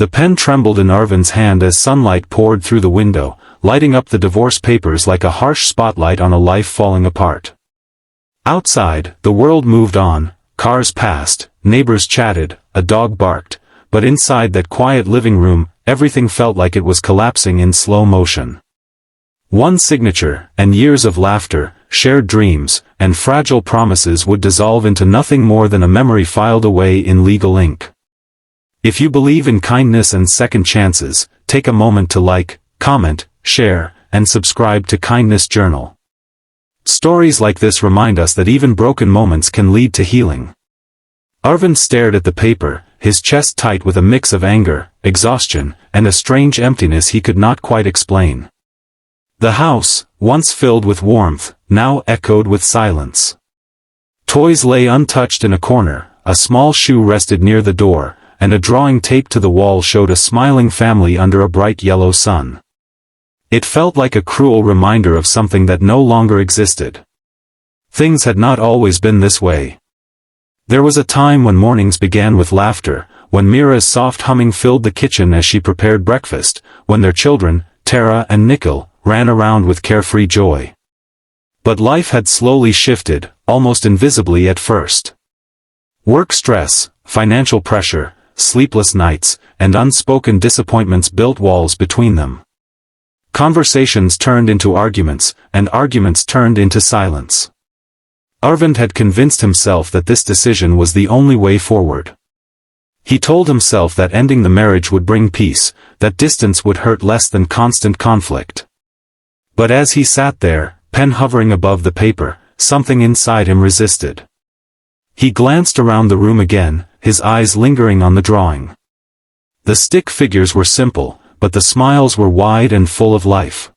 The pen trembled in Arvin's hand as sunlight poured through the window, lighting up the divorce papers like a harsh spotlight on a life falling apart. Outside, the world moved on, cars passed, neighbors chatted, a dog barked, but inside that quiet living room, everything felt like it was collapsing in slow motion. One signature, and years of laughter, shared dreams, and fragile promises would dissolve into nothing more than a memory filed away in legal ink. If you believe in kindness and second chances, take a moment to like, comment, share, and subscribe to Kindness Journal. Stories like this remind us that even broken moments can lead to healing. Arvin stared at the paper, his chest tight with a mix of anger, exhaustion, and a strange emptiness he could not quite explain. The house, once filled with warmth, now echoed with silence. Toys lay untouched in a corner, a small shoe rested near the door, and a drawing taped to the wall showed a smiling family under a bright yellow sun. It felt like a cruel reminder of something that no longer existed. Things had not always been this way. There was a time when mornings began with laughter, when Mira's soft humming filled the kitchen as she prepared breakfast, when their children, Tara and Nickel, ran around with carefree joy. But life had slowly shifted, almost invisibly at first. Work stress, financial pressure, sleepless nights, and unspoken disappointments built walls between them. Conversations turned into arguments, and arguments turned into silence. Arvind had convinced himself that this decision was the only way forward. He told himself that ending the marriage would bring peace, that distance would hurt less than constant conflict. But as he sat there, pen hovering above the paper, something inside him resisted. He glanced around the room again, his eyes lingering on the drawing. The stick figures were simple, but the smiles were wide and full of life.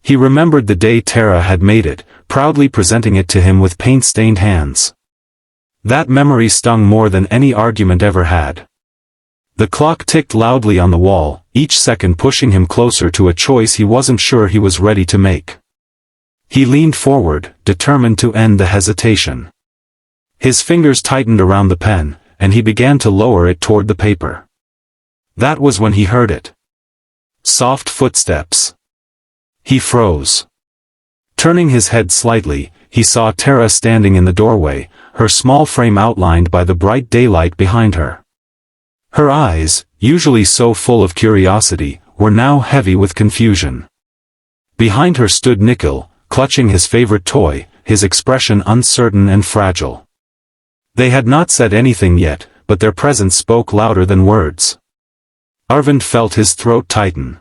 He remembered the day Tara had made it, proudly presenting it to him with paint-stained hands. That memory stung more than any argument ever had. The clock ticked loudly on the wall, each second pushing him closer to a choice he wasn't sure he was ready to make. He leaned forward, determined to end the hesitation. His fingers tightened around the pen, and he began to lower it toward the paper. That was when he heard it. Soft footsteps. He froze. Turning his head slightly, he saw Tara standing in the doorway, her small frame outlined by the bright daylight behind her. Her eyes, usually so full of curiosity, were now heavy with confusion. Behind her stood Nickel, clutching his favorite toy, his expression uncertain and fragile. They had not said anything yet, but their presence spoke louder than words. Arvind felt his throat tighten.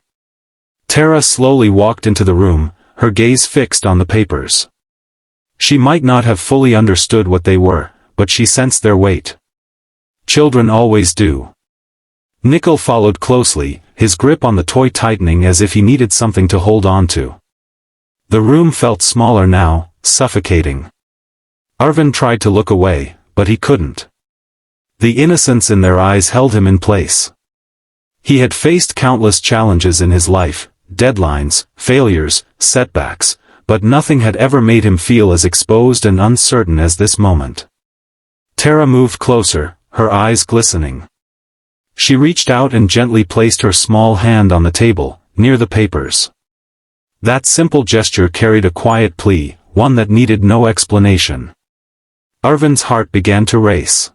Tara slowly walked into the room, her gaze fixed on the papers. She might not have fully understood what they were, but she sensed their weight. Children always do. Nickel followed closely, his grip on the toy tightening as if he needed something to hold on to. The room felt smaller now, suffocating. Arvind tried to look away, but he couldn't. The innocence in their eyes held him in place. He had faced countless challenges in his life, deadlines, failures, setbacks, but nothing had ever made him feel as exposed and uncertain as this moment. Tara moved closer, her eyes glistening. She reached out and gently placed her small hand on the table, near the papers. That simple gesture carried a quiet plea, one that needed no explanation. Arvind's heart began to race.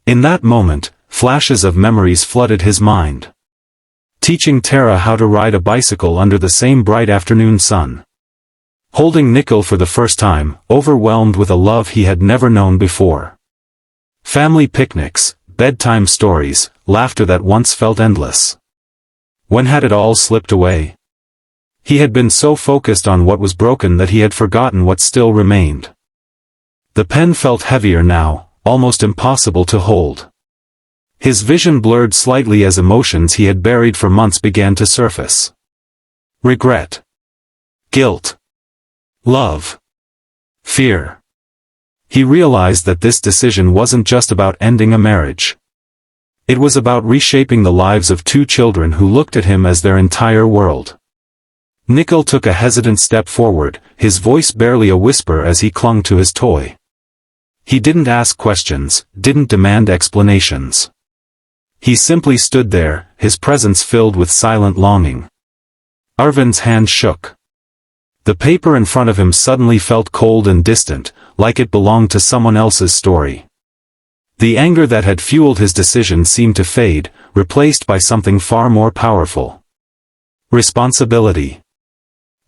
In that moment, flashes of memories flooded his mind. Teaching Tara how to ride a bicycle under the same bright afternoon sun. Holding Nickel for the first time, overwhelmed with a love he had never known before. Family picnics, bedtime stories, laughter that once felt endless. When had it all slipped away? He had been so focused on what was broken that he had forgotten what still remained. The pen felt heavier now, almost impossible to hold. His vision blurred slightly as emotions he had buried for months began to surface. Regret. Guilt. Love. Fear. He realized that this decision wasn't just about ending a marriage. It was about reshaping the lives of two children who looked at him as their entire world. Nickel took a hesitant step forward, his voice barely a whisper as he clung to his toy. He didn't ask questions, didn't demand explanations. He simply stood there, his presence filled with silent longing. Arvind's hand shook. The paper in front of him suddenly felt cold and distant, like it belonged to someone else's story. The anger that had fueled his decision seemed to fade, replaced by something far more powerful. Responsibility.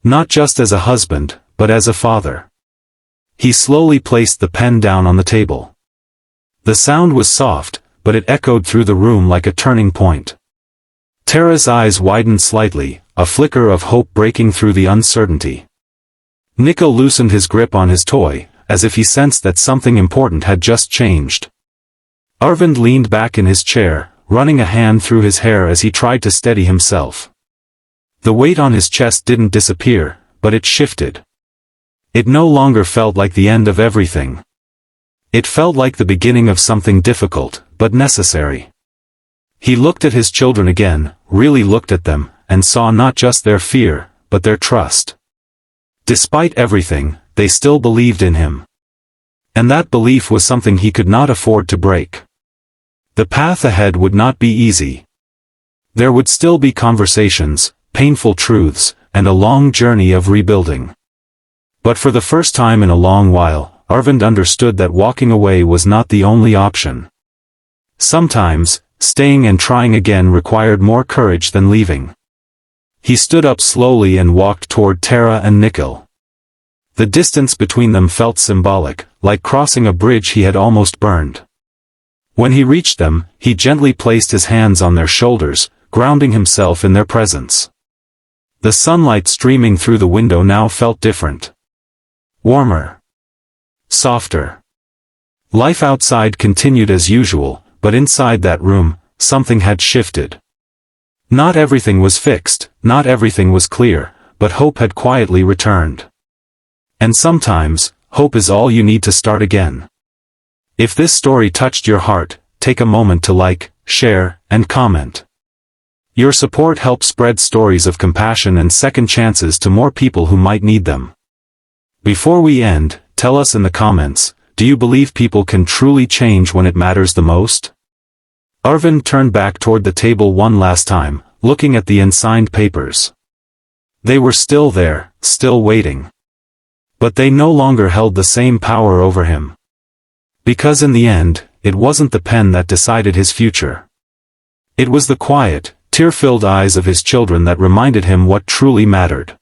Not just as a husband, but as a father. He slowly placed the pen down on the table. The sound was soft, but it echoed through the room like a turning point. Tara's eyes widened slightly, a flicker of hope breaking through the uncertainty. Nikhil loosened his grip on his toy, as if he sensed that something important had just changed. Arvind leaned back in his chair, running a hand through his hair as he tried to steady himself. The weight on his chest didn't disappear, but it shifted. It no longer felt like the end of everything. It felt like the beginning of something difficult, but necessary. He looked at his children again, really looked at them, and saw not just their fear, but their trust. Despite everything, they still believed in him. And that belief was something he could not afford to break. The path ahead would not be easy. There would still be conversations, painful truths, and a long journey of rebuilding. But for the first time in a long while, Arvind understood that walking away was not the only option. Sometimes, staying and trying again required more courage than leaving. He stood up slowly and walked toward Tara and Nikhil. The distance between them felt symbolic, like crossing a bridge he had almost burned. When he reached them, he gently placed his hands on their shoulders, grounding himself in their presence. The sunlight streaming through the window now felt different. Warmer. Softer. Life outside continued as usual, but inside that room, something had shifted. Not everything was fixed, not everything was clear, but hope had quietly returned. And sometimes, hope is all you need to start again. If this story touched your heart, take a moment to like, share, and comment. Your support helps spread stories of compassion and second chances to more people who might need them. Before we end, tell us in the comments, do you believe people can truly change when it matters the most? Arvind turned back toward the table one last time, looking at the unsigned papers. They were still there, still waiting. But they no longer held the same power over him. Because in the end, it wasn't the pen that decided his future. It was the quiet, tear-filled eyes of his children that reminded him what truly mattered.